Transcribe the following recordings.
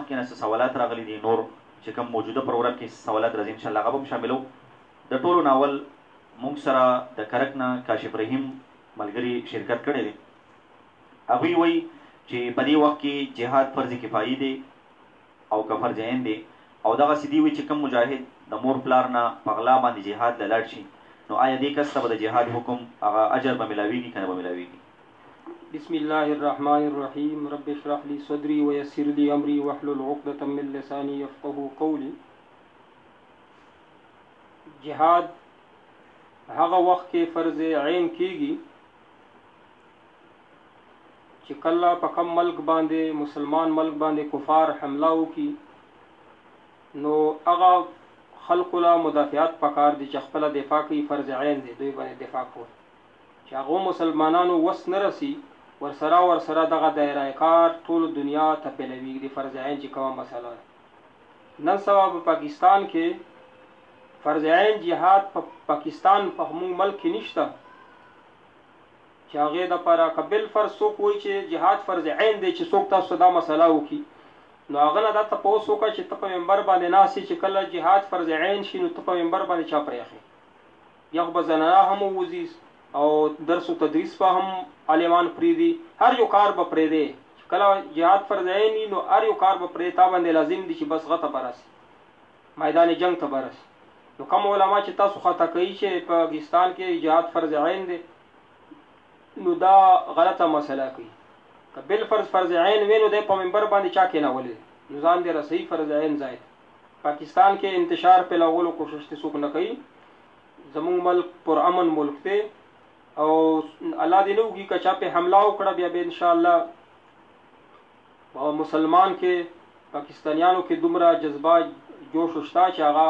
مخکې نه څه سوالات راغلي دي نور چې کوم موجوده پروګرام کې سوالات راځي انشاءالله هغه به هم شاملو د ټولو ناول موږ سره د کرک نه کاشف رحیم ملګري شرکت کړی دی هغوی وایي چې په دې وخت کې جهاد فرض کفایي دی او که فرض عین دی او دغسې دي وایي چې کوم مجاهد د مور پلار نه په غلا باندې جهاد له لاړ شي نو آیا دې کس ته به د جهاد حکم هغه اجر به میلاویږي که نه به میلاویږي بسم الله الرحمن الرحیم رب اشرح لي صدري ويسر لي امري واحلل عقدة من لساني يفقهوا قولي جهاد هغه وخت کې فرض عین کیږي چې کله په کوم ملک باندې مسلمان ملک باندې کفار حمله وکړي نو هغه خلقو له مدافعات پکار دي چې خپله دفاع کوي فرض عین دی دوی باندې دفاع کول چې هغو مسلمانانو وس نه رسي ورسره دغه دایره کار ټول دنیا ته پیلوي د فرض عین چې کومه مسله ده نن سبا په پاکستان کې فرض عین جهاد په پاکستان په موږ ملک کې نشته چې هغې دپاره که بالفرض څوک وایي چې جهاد فرض عین دی چې څوک تاسو دا مسله وکړي نو هغه نه دا تپوس وکړه چې ته په منبر باندې ناست چې کله جهاد فرض عین شي نو ته په منبر باندې چا پرېښي یا خو به زنانه هم ووځي او درس و تدریس به هم عالمان پرېږدي هر یو کار به پرېږدی کله جهاد فرض عین وي نو هر یو کار به پرې تا باندې لازم دي چې بس غته به راسي میدان جنگ ته به راسي نو کوم علما چې تاسو خطا کوي چې په پاکستان کې جهاد فرض عین دی نو دا غلطه مسله کوي که بالفرض فرض عین وي نو دی په منبر باندې چا کېنولی نو ځان دې رسوي فرض عین ځای پاکستان کې انتشار پیلولو کوشش ته څوک نه کوي زموږ ملک پرامن ملک دی او الله دې نه وکړي که چا پې حمله وکړه بیا به انشاءالله مسلمان کې پاکستانیانو کې دومره جذبه جوش شته چې هغه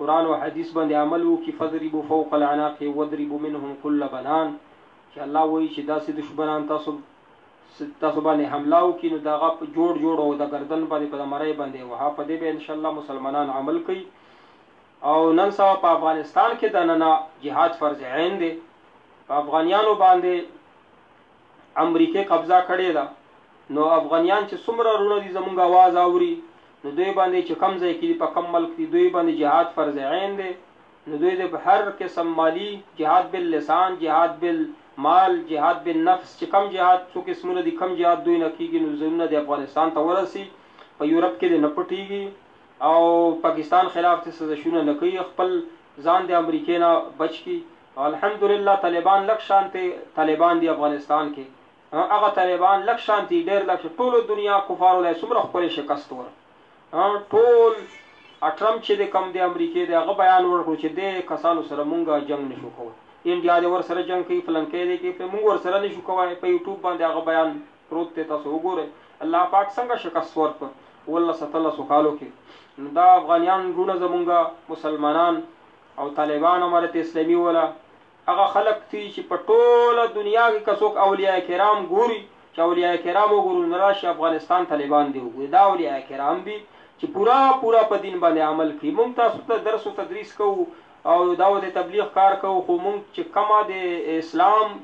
قرآن و حدیث باندې عمل وکړي فضربوا فوق العناق وضربوا منهم كل بنان چې الله وایي چې داسې دشمنان تاسو باندې حمله وکړي نو د هغه جوړ او د ګردن باندې په د مرۍ باندې وها په دې به انشاءالله مسلمانان عمل کوي او نن سبا په افغانستان کې دننه جهاد فرض عین دی په افغانیانو باندې امریکې قبضه کړې ده نو افغانیان چې څومره رونه دي زمونږ आवाज اوري نو دوی باندې چې کم ځای کې په کم ملک دي دوی باندې جهاد فرض عین دی نو دوی د هر قسم مالی جهاد باللسان جهاد بالمال جهاد بالنفس چې کم جهاد څو قسمونه دي کم جهاد دوی نه کېږي نو زمونه د افغانستان ته ورسي په یورپ کې دې نه پټېږي او پاکستان خلاف څه سازشونه نه کوي خپل ځان د امریکې نه بچ کړي الحمدلله طالبان لږ شانتې طالبان دي افغانستان کې هغه طالبان لږ شانتې ډېر لږ ټولو دنیا کفارو له څومره ښکلی شکست ور ټول ټرمپ چې د کم د امریکې د هغه بیان ورکړو چې دې کسانو سره مونږ جنګ نشو کولی انډیا دې ورسره جنګ کوي فلنکی دی کوي مونږ ورسره نشو کولی په یوټیوب باندې هغه بیان پروت دی تاسو وګورئ الله پاک څنګه شکست ورکړ 1700 کالو کې نو دا افغانیان وروڼه زمونږ مسلمانان او طالبان امارت اسلامي ولا هغه خلق دي چې په ټوله دنیا کې که څوک اولیاء کرام ګوري چې اولیاء کرام وګورو نو راشي افغانستان طالبان دی وګوري دا اولیاء کرام دي چې پورا په دین باندې عمل کوي مونږ تاسو ته درس او تدریس کوو او دعوت تبلیغ کار کوو خو مونږ چې کما د اسلام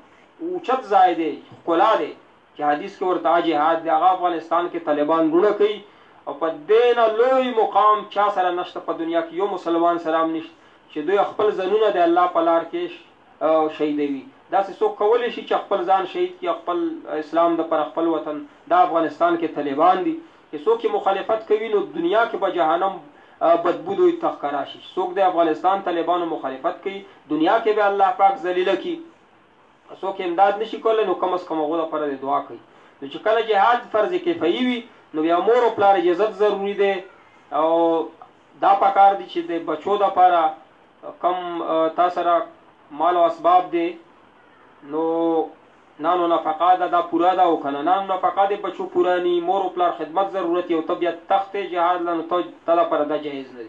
اوچت ځای دی ښکلا دی چې حدیث کې ورته جهاد دی هغه افغانستان کې طالبان ګونه کوي او په دې نه لوی مقام چا سره نشته په دنیا کې یو مسلمان سره هم نشته چې دوی خپل ځانونه د الله په لار کې شهیدوي داسې څوک کولی شي چې خپل ځان شهید کړي خپل اسلام دپاره خپل وطن دا افغانستان کې طالبان دي چې څوک یې مخالفت کوي نو دنیا کې به جهنم بدبو دوی ته ښکاره شي څوک د افغانستان طالبانو مخالفت کوي دنیا کې به الله پاک ذلیله کړي څوک امداد نشي کولی نو کم از کم هغو دپاره د دعا کوي نو چې کله جهاد فرض کفایي وي نو بیا مور او پلار اجازت ضروري دی او دا پکار دي چې د بچو دپاره کم تا سره مال او اسباب دی نو نانو نفقه دا پورا ده او کنه نانو نفقه دی بچو پورا نی مور او پلار خدمت ضرورت یو طبیعت تخت جهاد لنو ته لپاره دا جایز نه دی